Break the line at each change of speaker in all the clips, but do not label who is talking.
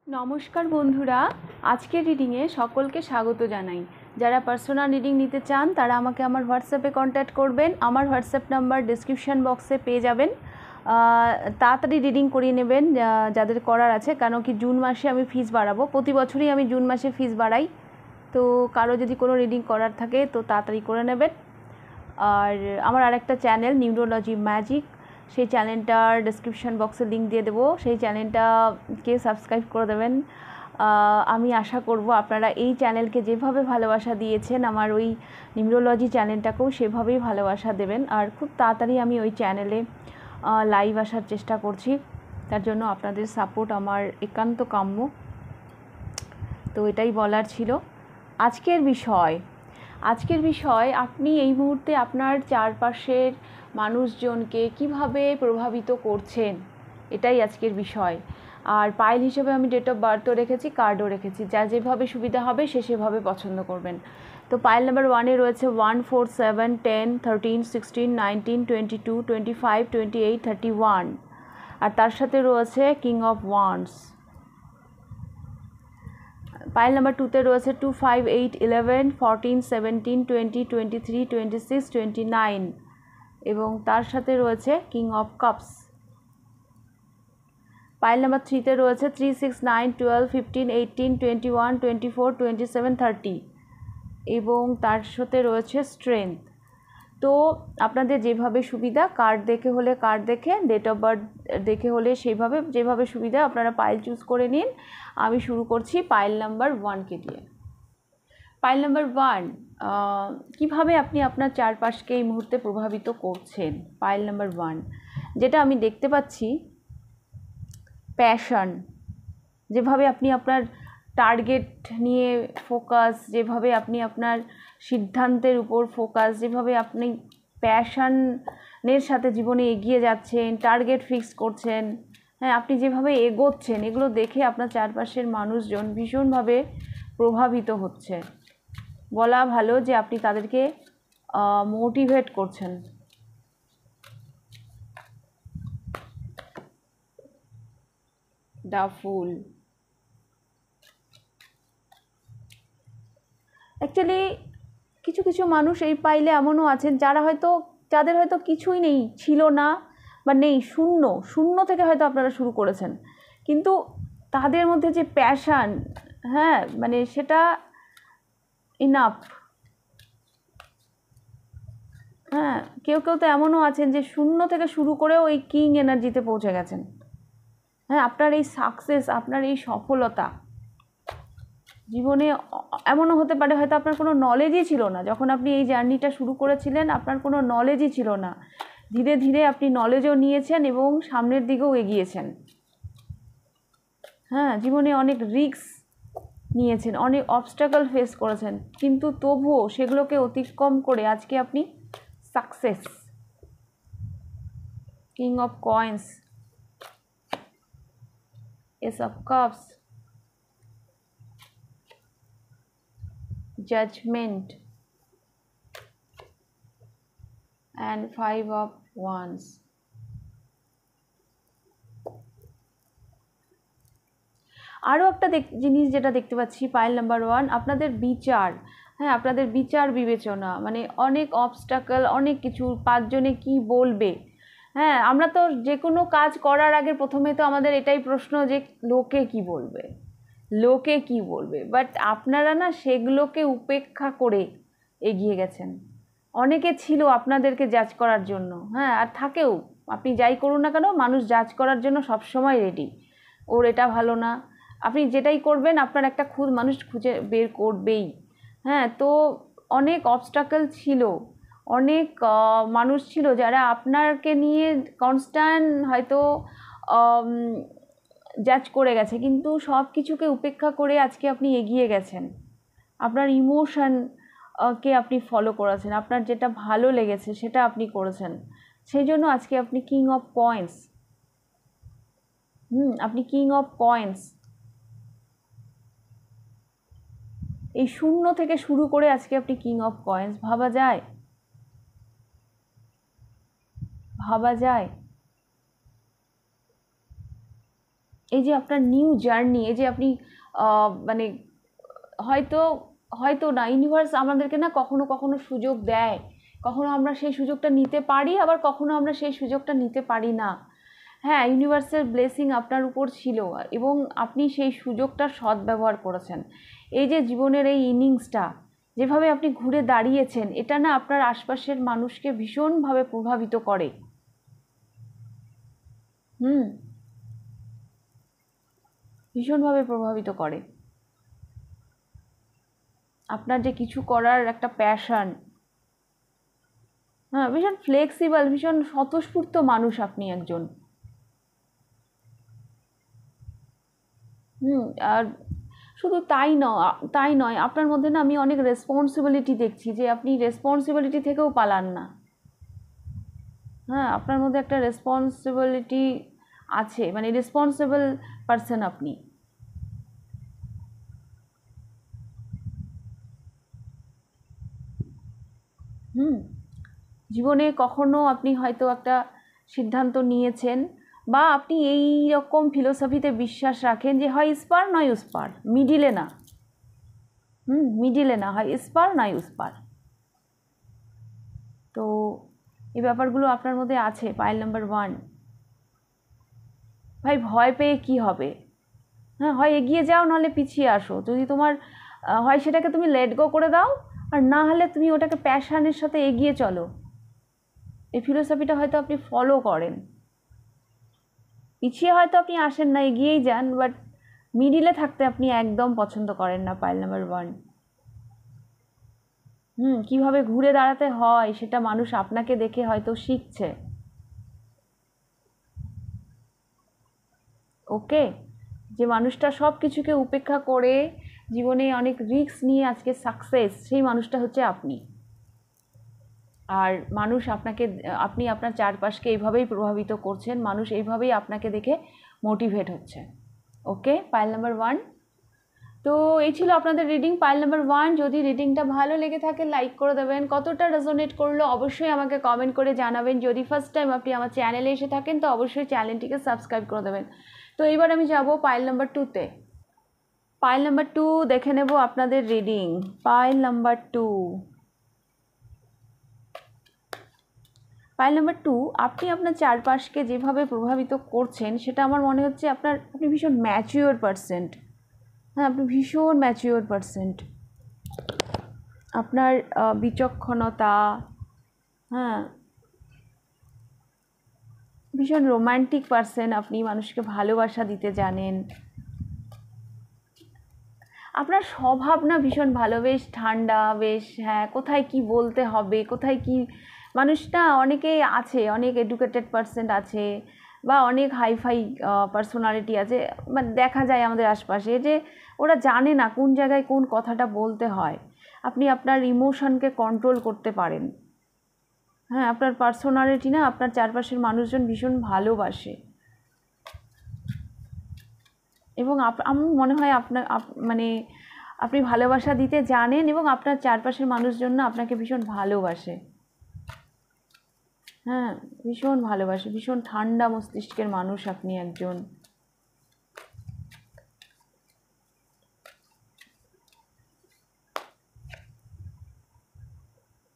নমস্কার বন্ধুরা, আজকের রিডিংয়ে সকলকে স্বাগত জানাই। যারা পার্সোনাল রিডিং নিতে চান তারা আমাকে আমার হোয়াটসঅ্যাপে কন্ট্যাক্ট করবেন। আমার হোয়াটসঅ্যাপ নাম্বার ডিসক্রিপশান বক্সে পেয়ে যাবেন। তাড়াতাড়ি রিডিং করিয়ে নেবেন যাদের করার আছে, কারণ কি জুন মাসে আমি ফিস বাড়াবো। প্রতি বছরই আমি জুন মাসে ফিস বাড়াই, তো কারো যদি কোনো রিডিং করার থাকে তো তাড়াতাড়ি করে নেবেন। আর আমার আরেকটা চ্যানেল নিউরোলজি ম্যাজিক, সেই চ্যানেলটার ডেসক্রিপশন বক্সে লিঙ্ক দিয়ে দেবো, সেই চ্যানেলটাকে সাবস্ক্রাইব করে দেবেন। আমি আশা করব আপনারা এই চ্যানেলকে যেভাবে ভালোবাসা দিয়েছেন আমার ওই নিউরোলজি চ্যানেলটাকেও সেভাবেই ভালোবাসা দেবেন। আর খুব তাড়াতাড়ি আমি ওই চ্যানেলে লাইভ আসার চেষ্টা করছি, তার জন্য আপনাদের সাপোর্ট আমার একান্ত কাম্য। তো এটাই বলার ছিল। আজকের বিষয় আপনি এই মুহূর্তে আপনার চারপাশের মানুষজনকে কিভাবে প্রভাবিত করছেন, এটাই আজকের বিষয়। আর পাইল হিসেবে আমি ডেট অফ বার্থও রেখেছি, কার্ডও রেখেছি, যা যেভাবে সুবিধা হবে সে সেভাবে পছন্দ করবেন। তো পাইল নাম্বার 1-এ রয়েছে 1, 4, 7, 10, 13, 16, 19, 22, 25, 28, 31, আর তার সাথে রয়েছে king of wands. Pile number 2-তে রয়েছে 2, 5, 8, 11, 14, 17, 20, 23, 26, 29, এবং তার সাথে রয়েছে king of cups. Pile number 3-তে রয়েছে 3, 6, 9, 12, 15, 18, 21, 24, 27, 30, এবং তার সাথে রয়েছে স্ট্রেংথ। তো আপনাদের যেভাবে সুবিধা, কার্ড দেখে হলে কার্ড দেখে, ডেট অফ বার্থ দেখে হলে সেইভাবে, যেভাবে সুবিধা আপনারা পাইল চুজ করে নিন। আমি শুরু করছি পাইল নাম্বার 1কে দিয়ে। পাইল নাম্বার 1, কীভাবে আপনি আপনার চারপাশকে এই মুহূর্তে প্রভাবিত করছেন। পাইল নাম্বার 1, যেটা আমি দেখতে পাচ্ছি, প্যাশন, যেভাবে আপনি আপনার টার্গেট নিয়ে ফোকাস, যেভাবে আপনি আপনার সিদ্ধান্তের উপর ফোকাস, যেভাবে আপনি প্যাশনের সাথে জীবনে এগিয়ে যাচ্ছেন, টার্গেট ফিক্স করছেন, হ্যাঁ, আপনি যেভাবে এগোচ্ছেন, এগুলো দেখে আপনার চারপাশের মানুষজন ভীষণভাবে প্রভাবিত হচ্ছে। বলা ভালো যে আপনি তাদেরকে মোটিভেট করছেন। দ্য ফুল, অ্যাকচুয়ালি কিছু কিছু মানুষ এই পাইলে এমনও আছেন যাদের হয়তো কিছুই নেই, ছিল না বা নেই, শূন্য থেকে হয়তো আপনারা শুরু করেছেন, কিন্তু তাদের মধ্যে যে প্যাশান, হ্যাঁ, মানে সেটা ইনাফ। হ্যাঁ, কেউ কেউ তো এমনও আছেন যে শূন্য থেকে শুরু করেও এই কিং এনার্জিতে পৌঁছে গেছেন। হ্যাঁ, আপনার এই সাকসেস, আপনার এই সফলতা জীবনে এমনও হতে পারে হয়তো আপনার কোনো নলেজই ছিল না, যখন আপনি এই জার্নিটা শুরু করেছিলেন আপনার কোনো নলেজই ছিল না। ধীরে ধীরে আপনি নলেজও নিয়েছেন এবং সামনের দিকেও এগিয়েছেন। হ্যাঁ, জীবনে অনেক রিস্ক নিয়েছেন, অনেক অবস্ট্যাকল ফেস করেছেন, কিন্তু তবুও সেগুলোকে অতিক্রম করে আজকে আপনি success. King of coins, S of cups, judgment, and 5 of wands. আরও একটা জিনিস যেটা দেখতে পাচ্ছি পাইল নাম্বার 1, আপনাদের বিচার, হ্যাঁ, আপনাদের বিচার বিবেচনা, মানে অনেক অবস্ট্যাকল, অনেক কিছু, 5 জনে কি বলবে। হ্যাঁ, আমরা তো যে কোনো কাজ করার আগে প্রথমে তো আমাদের এটাই প্রশ্ন যে লোকে কি বলবে, লোকে কি বলবে, বাট আপনারা না সেগুলোকে উপেক্ষা করে এগিয়ে গেছেন। অনেকে ছিল আপনাদেরকে জাজ করার জন্য, হ্যাঁ, আর থাকেও, আপনি যাই করুন না কেন মানুষ জাজ করার জন্য সবসময় রেডি। ওর এটা ভালো না, আপনি যেটাই করবেন আপনার একটা মানুষ খুঁজে বের করবেই। হ্যাঁ, তো অনেক অবস্ট্যাকল ছিল, অনেক মানুষ ছিল যারা আপনাকে নিয়ে কনস্ট্যান্ট হয়তো জাজ করে গেছে, কিন্তু সব কিছুকে উপেক্ষা করে আজকে আপনি এগিয়ে গেছেন। আপনার ইমোশনকে আপনি ফলো করেছেন, আপনার যেটা ভালো লেগেছে সেটা আপনি করেছেন, সেই জন্য আজকে আপনি কিং অফ কয়েন্স। আপনি কিং অফ কয়েন্স। এই শূন্য থেকে শুরু করে আজকে আপনি কিং অফ কয়েন্স। ভাবা যায়, ভাবা যায়। এই যে আপনার নিউ জার্নি, এই যে আপনি মানে হয়তো হয়তো না, ইউনিভার্স আমাদেরকে না কখনো কখনো সুযোগ দেয়, কখনো আমরা সেই সুযোগটা নিতে পারি, আবার কখনো আমরা সেই সুযোগটা নিতে পারি না। হ্যাঁ, ইউনিভার্সের ব্লেসিং আপনার উপর ছিল এবং আপনি সেই সুযোগটার সদ্ব্যবহার করেছেন। এই যে জীবনের এই ইনিংসটা যেভাবে আপনি ঘুরে দাঁড়িয়েছেন, এটা না আপনার আশপাশের মানুষকে ভীষণভাবে প্রভাবিত করে। ভীষণভাবে প্রভাবিত করে। আপনার যে কিছু করার একটা প্যাশন, হ্যাঁ, ভীষণ ফ্লেক্সিবল, ভীষণ স্বতঃস্ফূর্ত মানুষ আপনি একজন। আর শুধু তাই নয়, আপনার মধ্যে না আমি অনেক রেসপন্সিবিলিটি দেখছি, যে আপনি রেসপন্সিবিলিটি থেকেও পালান না। হ্যাঁ, আপনার মধ্যে একটা রেসপন্সিবিলিটি আছে, মানে রেসপন্সিবল পারসন আপনি। জীবনে কখনো আপনি হয়তো একটা সিদ্ধান্ত নিয়েছেন, বা আপনি এই রকম ফিলোসফিতে বিশ্বাস রাখেন যে হয় ইস্পার নয় উস্পার, মিডিলে না। মিডিলে না, হয় ইস্পার নয় উস্পার। তো এই ব্যাপারগুলো আপনার মধ্যে আছে। পাইল নাম্বার 1, ভাই ভয় পেয়ে কি হবে? হ্যাঁ, হয় এগিয়ে যাও, নাহলে পিছিয়ে আসো। যদি তোমার হয় সেটাকে তুমি লেট গো করে দাও, আর না হলে তুমি ওটাকে প্যাশনের সাথে এগিয়ে চলো। এই ফিলোসফিটা হয়তো আপনি ফলো করেন। পিছিয়ে হয়তো আপনি আসেন না, এগিয়েই যান, বাট মিডিলে থাকতে আপনি একদম পছন্দ করেন না। Pile number 1। কিভাবে ঘুরে দাঁড়াতে হয় সেটা মানুষ আপনাকে দেখে হয়তো শিখছে। ওকে, যে মানুষটা সব কিছুকে উপেক্ষা করে জীবনে অনেক রিস্ক নিয়ে আজকে সাকসেস, সেই মানুষটা হচ্ছে আপনি। আর মানুষ আপনি আপনার চারপাশকে এইভাবেই প্রভাবিত করছেন, মানুষ এইভাবেই আপনাকে দেখে মোটিভেট হচ্ছে। ওকে, পাইল নাম্বার 1। তো এই ছিল আপনাদের রিডিং, পাইল নাম্বার 1। যদি রিডিংটা ভালো লেগে থাকে লাইক করে দেবেন, কতটা রেজোনেট করলো অবশ্যই আমাকে কমেন্ট করে জানাবেন। যদি ফার্স্ট টাইম আপনি আমার চ্যানেলে এসে থাকেন তো অবশ্যই চ্যানেলটিকে সাবস্ক্রাইব করে দেবেন। তো এইবার আমি যাব পাইল নাম্বার 2-তে। পাইল নাম্বার 2 দেখে নেব আপনাদের reading. Pile number 2, pile number 2, আপনি আপনার চারপাশকে যেভাবে প্রভাবিত করছেন সেটা আমার মনে হচ্ছে আপনি ভীষণ ম্যাচিওর পারসেন্ট। হ্যাঁ, আপনি ভীষণ ম্যাচিওর পারসেন্ট। আপনার বিচক্ষণতা, হ্যাঁ, ভীষণ রোম্যান্টিক পারসন আপনি, মানুষকে ভালোবাসা দিতে জানেন। আপনার স্বভাব না ভীষণ ভালো, বেশ ঠান্ডা, বেশ, হ্যাঁ, কোথায় কি বলতে হবে, কোথায় কি, মানুষটা অনেকেই আছে, অনেক এডুকেটেড পারসন আছে, বা অনেক হাইফাই পার্সোনালিটি আছে, মানে দেখা যায় আমাদের আশপাশে, যে ওরা জানে না কোন জায়গায় কোন কথাটা বলতে হয়। আপনি আপনার ইমোশনকে কন্ট্রোল করতে পারেন। হ্যাঁ, আপনার পার্সোনালিটি না আপনার চারপাশের মানুষজন ভীষণ ভালোবাসে, এবং আমার মনে হয় মানে আপনি ভালোবাসা দিতে জানেন, এবং আপনার চারপাশের মানুষজন না আপনাকে ভীষণ ভালোবাসে। হ্যাঁ, ভীষণ ভালোবাসে, ভীষণ ঠান্ডা মস্তিষ্কের মানুষ আপনি একজন।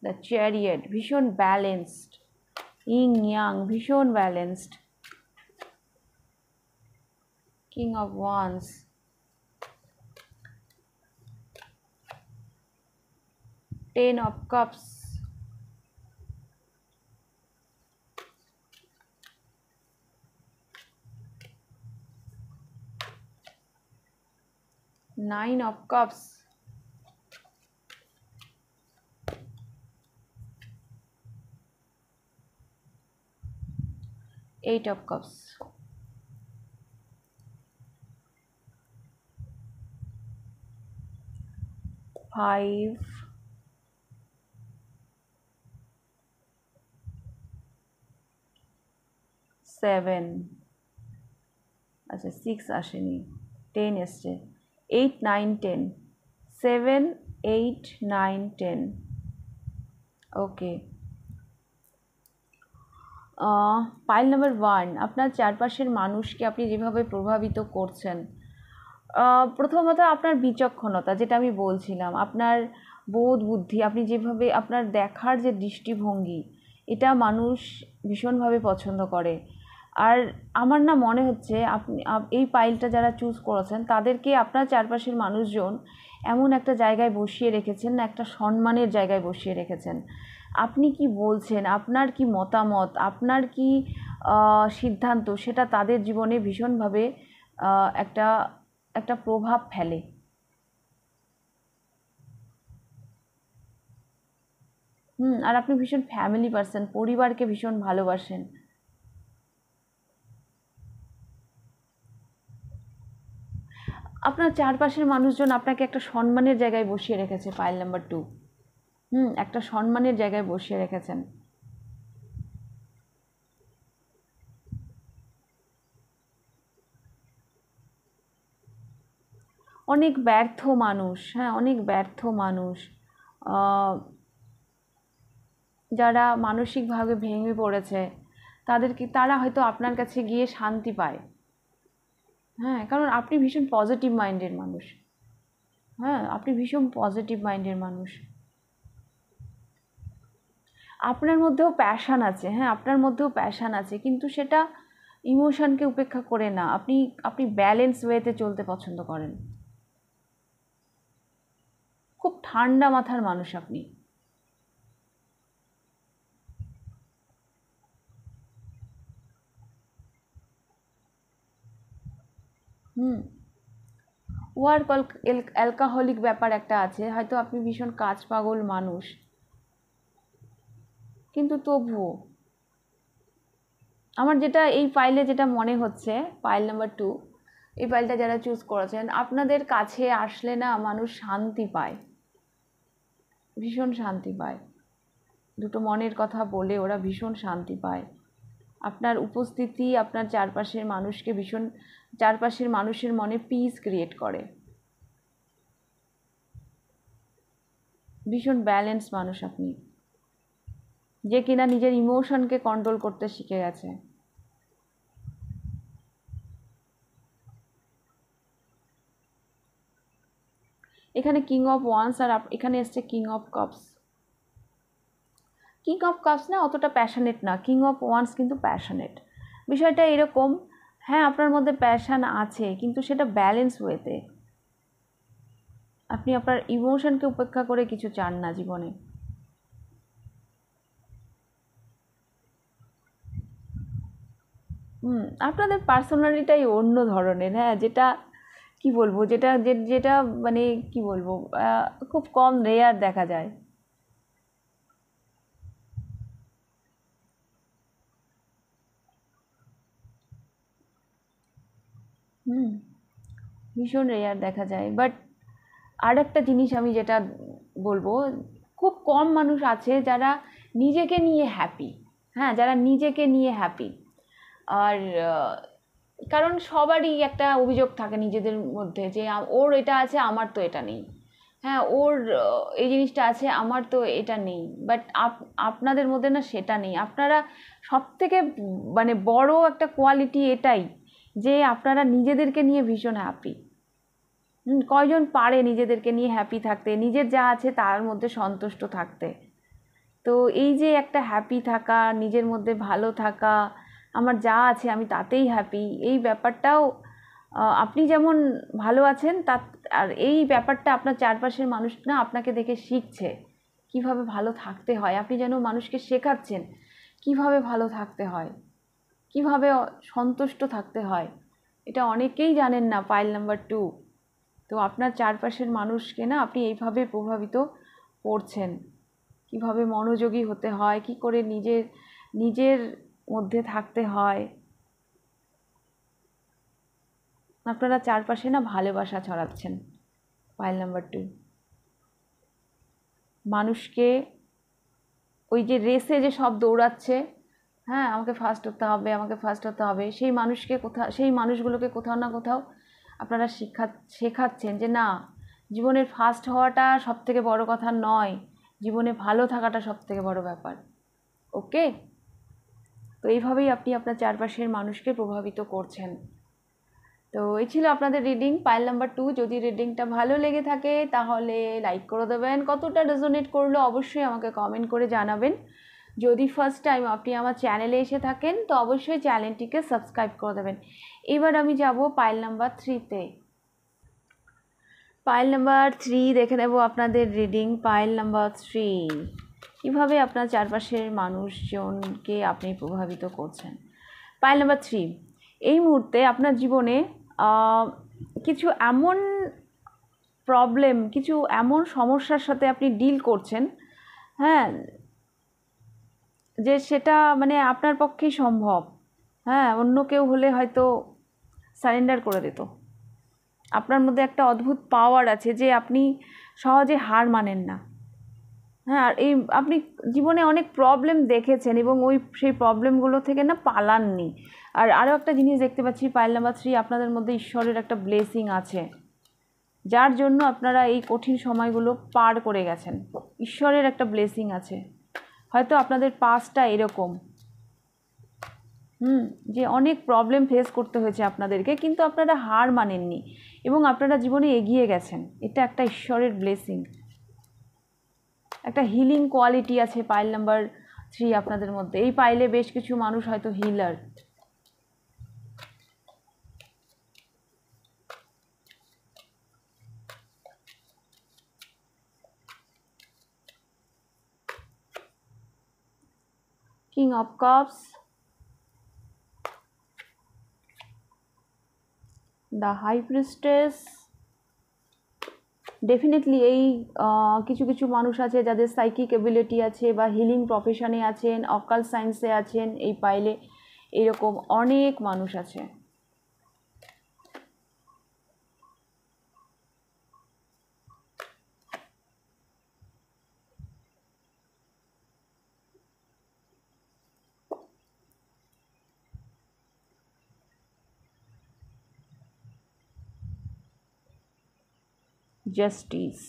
দ্য চ্যারিয়েট, ভীষণ ব্যালেন্সড, ইং ইয়াং, ভীষণ balanced. King of wands, 10 of cups, Nine of cups, 8 of cups, 5, 7, আচ্ছা 6 আসেনি, 10 এসছে, 8, 9, 10, 7, 8, 9, 10। ওকে, পাইল নাম্বার 1, আপনার চারপাশের মানুষকে আপনি যেভাবে প্রভাবিত করছেন, প্রথমত আপনার বিচক্ষণতা, যেটা আমি বলছিলাম, আপনার বোধ বুদ্ধি, আপনি যেভাবে আপনার দেখার যে দৃষ্টিভঙ্গি, এটা মানুষ ভীষণভাবে পছন্দ করে। আর আমার না মনে হচ্ছে আপনি এই পাইলটা যারা চুজ করেছেন তাদেরকে আপনার চারপাশের মানুষজন এমন একটা জায়গায় বসিয়ে রেখেছেন, না একটা সম্মানের জায়গায় বসিয়ে রেখেছেন। আপনি কি বলছেন, আপনার কি মতামত, আপনার কি সিদ্ধান্ত, সেটা তাদের জীবনে ভীষণভাবে একটা একটা প্রভাব ফেলে। আর আপনি ভীষণ ফ্যামিলি পারসন, পরিবারকে ভীষণ ভালোবাসেন। আপনার চারপাশের মানুষজন আপনাকে একটা সম্মানের জায়গায় বসিয়ে রেখেছে, পাইল নাম্বার 2। একটা সম্মানের জায়গায় বসিয়ে রেখেছেন। অনেক ব্যর্থ মানুষ, হ্যাঁ, অনেক ব্যর্থ মানুষ, যারা মানসিকভাবে ভেঙে পড়েছে, তারা হয়তো আপনার কাছে গিয়ে শান্তি পায়। হ্যাঁ, কারণ আপনি ভীষণ পজিটিভ মাইন্ডের মানুষ। হ্যাঁ, আপনি ভীষণ পজিটিভ মাইন্ডের মানুষ। আপনার মধ্যেও প্যাশান আছে, হ্যাঁ, আপনার মধ্যেও প্যাশান আছে, কিন্তু সেটা ইমোশনকে উপেক্ষা করে না। আপনি ব্যালেন্স ওয়েতে চলতে পছন্দ করেন। খুব ঠান্ডা মাথার মানুষ আপনি। ওয়ার্ক অ্যালকাহলিক ব্যাপার একটা আছে, হয়তো আপনি ভীষণ কাজ পাগল মানুষ, কিন্তু তবুও আমার যেটা এই ফাইলে যেটা মনে হচ্ছে, পাইল নাম্বার 2, এই ফাইলটা যারা চুজ করেছেন, আপনাদের কাছে আসলে না মানুষ শান্তি পায়, ভীষণ শান্তি পায়। দুটো মনের কথা বলে ওরা ভীষণ শান্তি পায়। আপনার উপস্থিতি আপনার চারপাশের মানুষকে ভীষণ, চারপাশের মানুষের মনে পিস ক্রিয়েট করে। ভীষণ ব্যালেন্স মানুষ আপনি, যে কিনা নিজের ইমোশনকে কন্ট্রোল করতে শিখে গেছে। এখানে কিং অফ ওয়ান্স আর এখানে এসছে king of cups. King of cups না অতটা প্যাশনেট না, কিং অফ ওয়ান্স কিন্তু প্যাশনেট। বিষয়টা এরকম, হ্যাঁ, আপনার মধ্যে প্যাশন আছে, কিন্তু সেটা ব্যালেন্স ওয়েতে। আপনি আপনার ইমোশনকে উপেক্ষা করে কিছু চান না জীবনে। আপনাদের পার্সোনালিটাই অন্য ধরনের, হ্যাঁ, যেটা কি বলবো, যেটা মানে কি বলবো, খুব কম রেয়ার দেখা যায়। ভীষণ রেয়ার দেখা যায়। বাট আর একটা জিনিস আমি যেটা বলবো, খুব কম মানুষ আছে যারা নিজেকে নিয়ে হ্যাপি। হ্যাঁ, যারা নিজেকে নিয়ে হ্যাপি। আর কারণ সবারই একটা অভিযোগ থাকে নিজেদের মধ্যে যে ওর এটা আছে, আমার তো এটা নেই। হ্যাঁ, ওর এই জিনিসটা আছে, আমার তো এটা নেই। বাট আপনাদের মধ্যে না সেটা নেই। আপনারা সবথেকে মানে বড় একটা কোয়ালিটি এটাই যে আপনারা নিজেদেরকে নিয়ে ভীষণ হ্যাপি। কয়জন পারে নিজেদেরকে নিয়ে হ্যাপি থাকতে, নিজের যা আছে তার মধ্যে সন্তুষ্ট থাকতে। তো এই যে একটা হ্যাপি থাকা, নিজের মধ্যে ভালো থাকা, আমার যা আছে আমি তাতেই হ্যাপি, এই ব্যাপারটাও আপনি যেমন ভালো আছেন আর এই ব্যাপারটা আপনার চারপাশের মানুষ না আপনাকে দেখে শিখছে কিভাবে ভালো থাকতে হয়। আপনি যেন মানুষকে শেখাচ্ছেন কিভাবে ভালো থাকতে হয়, কিভাবে সন্তুষ্ট থাকতে হয়। এটা অনেকেই জানেন না, পাইল নাম্বার 2। তো আপনার চারপাশের মানুষকে না আপনি এইভাবে প্রভাবিত করছেন, কিভাবে মনোযোগী হতে হয়, কি করে নিজের মধ্যে থাকতে হয়। আপনারা চারপাশে না ভালোবাসা ছড়াচ্ছেন, পাইল নাম্বার 2। মানুষকে ওই যে রেসে যে সব দৌড়াচ্ছে, হ্যাঁ, আমাকে ফার্স্ট হতে হবে, আমাকে ফার্স্ট হতে হবে, সেই মানুষগুলোকে কোথাও না কোথাও আপনারা শেখাচ্ছেন যে না, জীবনের ফার্স্ট হওয়াটা সবথেকে বড় কথা নয়, জীবনে ভালো থাকাটা সবথেকে বড় ব্যাপার। ওকে। তো এইভাবেই আপনি আপনার চারপাশের মানুষকে প্রভাবিত করছেন। তো এই ছিল আপনাদের রিডিং পাইল নাম্বার 2। যদি রিডিংটা ভালো লেগে থাকে তাহলে লাইক করে দেবেন, কতটা রেজোনেট করলো অবশ্যই আমাকে কমেন্ট করে জানাবেন। যদি ফার্স্ট টাইম আপনি আমার চ্যানেলে এসে থাকেন তো অবশ্যই চ্যানেলটিকে সাবস্ক্রাইব করে দেবেন। এবার আমি যাব পাইল নাম্বার 3-তে। পাইল নাম্বার 3 দেখে নেব আপনাদের রিডিং। পাইল নাম্বার 3, কীভাবে আপনার চারপাশের মানুষজনকে আপনি প্রভাবিত করছেন। পাইল নাম্বার 3, এই মুহূর্তে আপনার জীবনে কিছু এমন প্রবলেম, কিছু এমন সমস্যার সাথে আপনি ডিল করছেন, হ্যাঁ, যে সেটা মানে আপনার পক্ষেই সম্ভব। হ্যাঁ, অন্য কেউ হলে হয়তো সারেন্ডার করে দিত। আপনার মধ্যে একটা অদ্ভুত পাওয়ার আছে যে আপনি সহজে হার মানেন না। হ্যাঁ, আর এই আপনি জীবনে অনেক প্রবলেম দেখেছেন এবং সেই প্রবলেমগুলো থেকে না পালাননি। আর আরও একটা জিনিস দেখতে পাচ্ছি পাইল নাম্বার 3, আপনাদের মধ্যে ঈশ্বরের একটা ব্লেসিং আছে, যার জন্য আপনারা এই কঠিন সময়গুলো পার করে গেছেন। ঈশ্বরের একটা ব্লেসিং আছে। হয়তো আপনাদের পাস্টটা এরকম, যে অনেক প্রবলেম ফেস করতে হয়েছে আপনাদেরকে, কিন্তু আপনারা হার মানেননি এবং আপনারা জীবনে এগিয়ে গেছেন। এটা একটা ঈশ্বরের ব্লেসিং। একটা হিলিং কোয়ালিটি আছে পাইল নাম্বার 3 আপনাদের মধ্যে। এই পাইলে বেশ কিছু মানুষ হয়তো healer. King of cups, the high priestess. Definitely এই কিছু কিছু মানুষ আছে যাদের সাইকিক এবিলিটি আছে বা হিলিং প্রফেশনে আছেন, অকাল সায়েন্সে আছেন। এই পাইলে এরকম অনেক মানুষ আছে। জাস্টিস।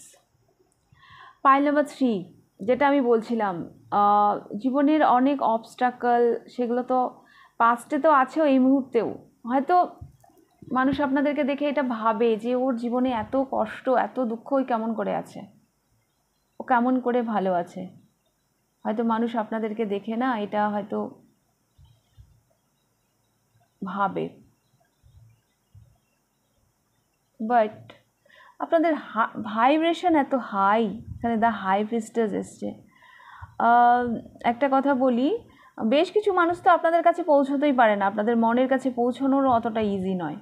পাইল নাম্বার 3, যেটা আমি বলছিলাম, জীবনের অনেক অবস্ট্রাকল, সেগুলো তো পাস্টে তো আছেও, এই মুহূর্তেও হয়তো মানুষ আপনাদেরকে দেখে এটা ভাবে যে ওর জীবনে এত কষ্ট, এত দুঃখ, ওই কেমন করে আছে, ও কেমন করে ভালো আছে। হয়তো মানুষ আপনাদেরকে দেখে না এটা হয়তো ভাবে, বাট আপনাদের ভাইব্রেশন এত হাই, এখানে দ্য হাই প্রিস্টেস এসছে। একটা কথা বলি, বেশ কিছু মানুষ তো আপনাদের কাছে পৌঁছতেই পারে না, আপনাদের মনের কাছে পৌঁছানোরও অতটা ইজি নয়।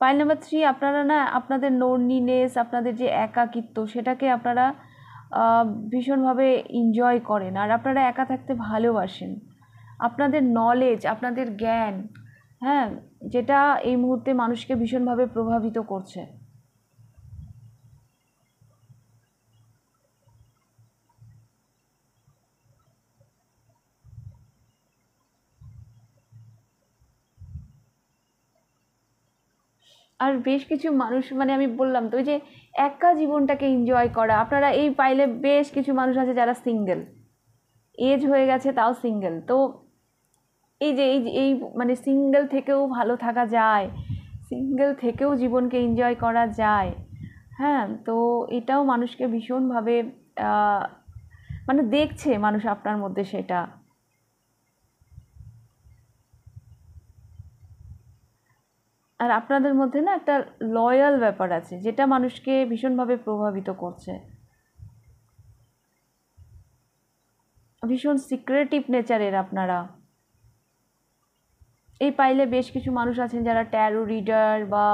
পাইল নাম্বার 3, আপনারা না আপনাদের লোনলিনেস, আপনাদের যে একাকিত্ব, সেটাকে আপনারা ভীষণভাবে এনজয় করেন আর আপনারা একা থাকতে ভালোবাসেন। আপনাদের নলেজ, আপনাদের জ্ঞান, হ্যাঁ, যেটা এই মুহূর্তে মানুষকে ভীষণভাবে প্রভাবিত করছে। আর বেশ কিছু মানুষ, মানে আমি বললাম তো, ওই যে একা জীবনটাকে এনজয় করা। আপনারা এই পাইলে বেশ কিছু মানুষ আছে যারা সিঙ্গেল, এজ হয়ে গেছে তাও সিঙ্গেল। তো এই যে এই মানে সিঙ্গেল থেকেও ভালো থাকা যায়, সিঙ্গেল থেকেও জীবনকে এনজয় করা যায়। হ্যাঁ, তো এটাও মানুষকে ভীষণভাবে মানে দেখছে মানুষ আপনার মধ্যে সেটা। আর আপনাদের মধ্যে না একটা লয়াল ব্যাপার আছে, যেটা মানুষকে ভীষণভাবে প্রভাবিত করছে। ভীষণ সিক্রেটিভ নেচারের আপনারা। এই পাইলে বেশ কিছু মানুষ আছেন যারা ট্যারো রিডার বা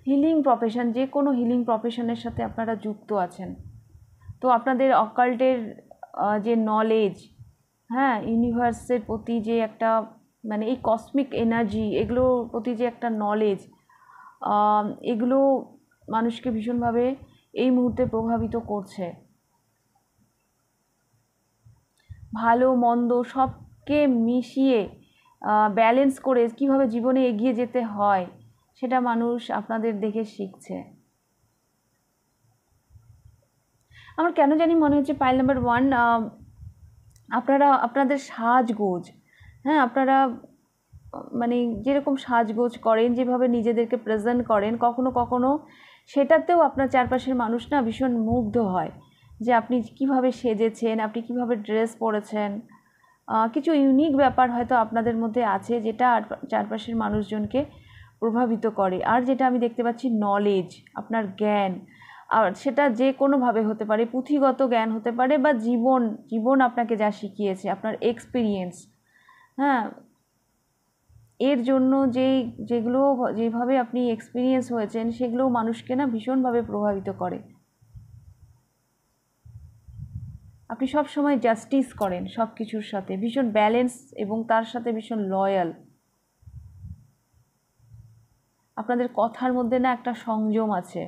হিলিং প্রফেশন, যে কোনো হিলিং প্রফেশনের সাথে আপনারা যুক্ত আছেন। তো আপনাদের অকাল্টের যে নলেজ, হ্যাঁ, ইউনিভার্সের প্রতি যে একটা মানে এই কসমিক এনার্জি, এগুলোর প্রতি যে একটা নলেজ, এগুলো মানুষকে ভীষণভাবে এই মুহূর্তে প্রভাবিত করছে। ভালো মন্দ সবকে মিশিয়ে ব্যালেন্স করে কীভাবে জীবনে এগিয়ে যেতে হয়, সেটা মানুষ আপনাদের দেখে শিখছে। আমার কেন জানি মনে হচ্ছে পাইল নাম্বার 1, আপনারা আপনাদের সাজগোজ, হ্যাঁ আপনারা মানে যেরকম সাজগোজ করেন, যেভাবে নিজেদেরকে প্রেজেন্ট করেন, কখনো কখনো সেটাতেও আপনার চারপাশের মানুষ না ভীষণ মুগ্ধ হয় যে আপনি কিভাবে সেজেছেন, আপনি কিভাবে ড্রেস পরেছেন। কিছু ইউনিক ব্যাপার হয়তো আপনাদের মধ্যে আছে যেটা চারপাশের মানুষজনকে প্রভাবিত করে। আর যেটা আমি দেখতে পাচ্ছি নলেজ, আপনার জ্ঞান, আর সেটা যে কোনোভাবে হতে পারে, পুঁথিগত জ্ঞান হতে পারে বা জীবন আপনাকে যা শিখিয়েছে, আপনার এক্সপিরিয়েন্স, হ্যাঁ এর জন্য যেভাবে আপনি এক্সপিরিয়েন্স হয়েছেন সেগুলো মানুষকে না ভীষণভাবে প্রভাবিত করে। আপনি সব সময় জাস্টিস করেন সব কিছুর সাথে, ভীষণ ব্যালেন্স এবং তার সাথে ভীষণ লয়াল। আপনাদের কথার মধ্যে না একটা সংযম আছে।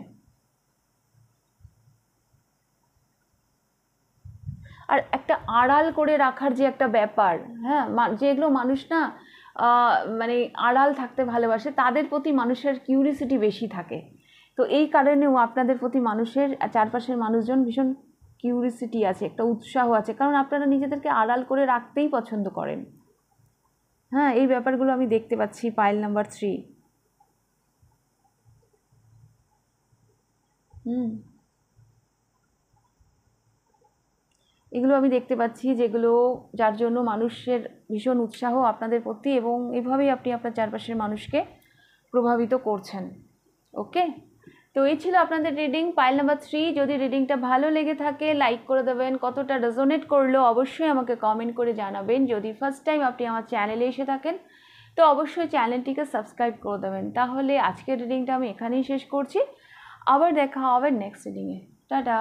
আর একটা আড়াল করে রাখার যে একটা ব্যাপার, হ্যাঁ যেগুলো মানুষ না মানে আড়াল থাকতে ভালোবাসে, তাদের প্রতি মানুষের কিউরিসিটি বেশি থাকে। তো এই কারণেও আপনাদের প্রতি মানুষের চারপাশের মানুষজন ভীষণ কিউরিসিটি আছে, একটা উৎসাহ আছে, কারণ আপনারা নিজেদেরকে আড়াল করে রাখতেই পছন্দ করেন। হ্যাঁ এই ব্যাপারগুলো আমি দেখতে পাচ্ছি পাইল নাম্বার 3। এগুলো আমি দেখতে পাচ্ছি, যেগুলো যার জন্য মানুষের ভীষণ উৎসাহ আপনাদের প্রতি, এবং এভাবেই আপনি আপনার চারপাশের মানুষকে প্রভাবিত করছেন। ওকে, তো এই ছিল আপনাদের রিডিং পাইল নাম্বার 3। যদি রিডিংটা ভালো লেগে থাকে লাইক করে দেবেন, কতটা রেজোনেট করলো অবশ্যই আমাকে কমেন্ট করে জানাবেন। যদি ফার্স্ট টাইম আপনি আমার চ্যানেলে এসে থাকেন তো অবশ্যই চ্যানেলটিকে সাবস্ক্রাইব করে দেবেন। তাহলে আজকের রিডিংটা আমি এখানেই শেষ করছি, আবার দেখা হবে নেক্সট রিডিংয়ে। টাটা।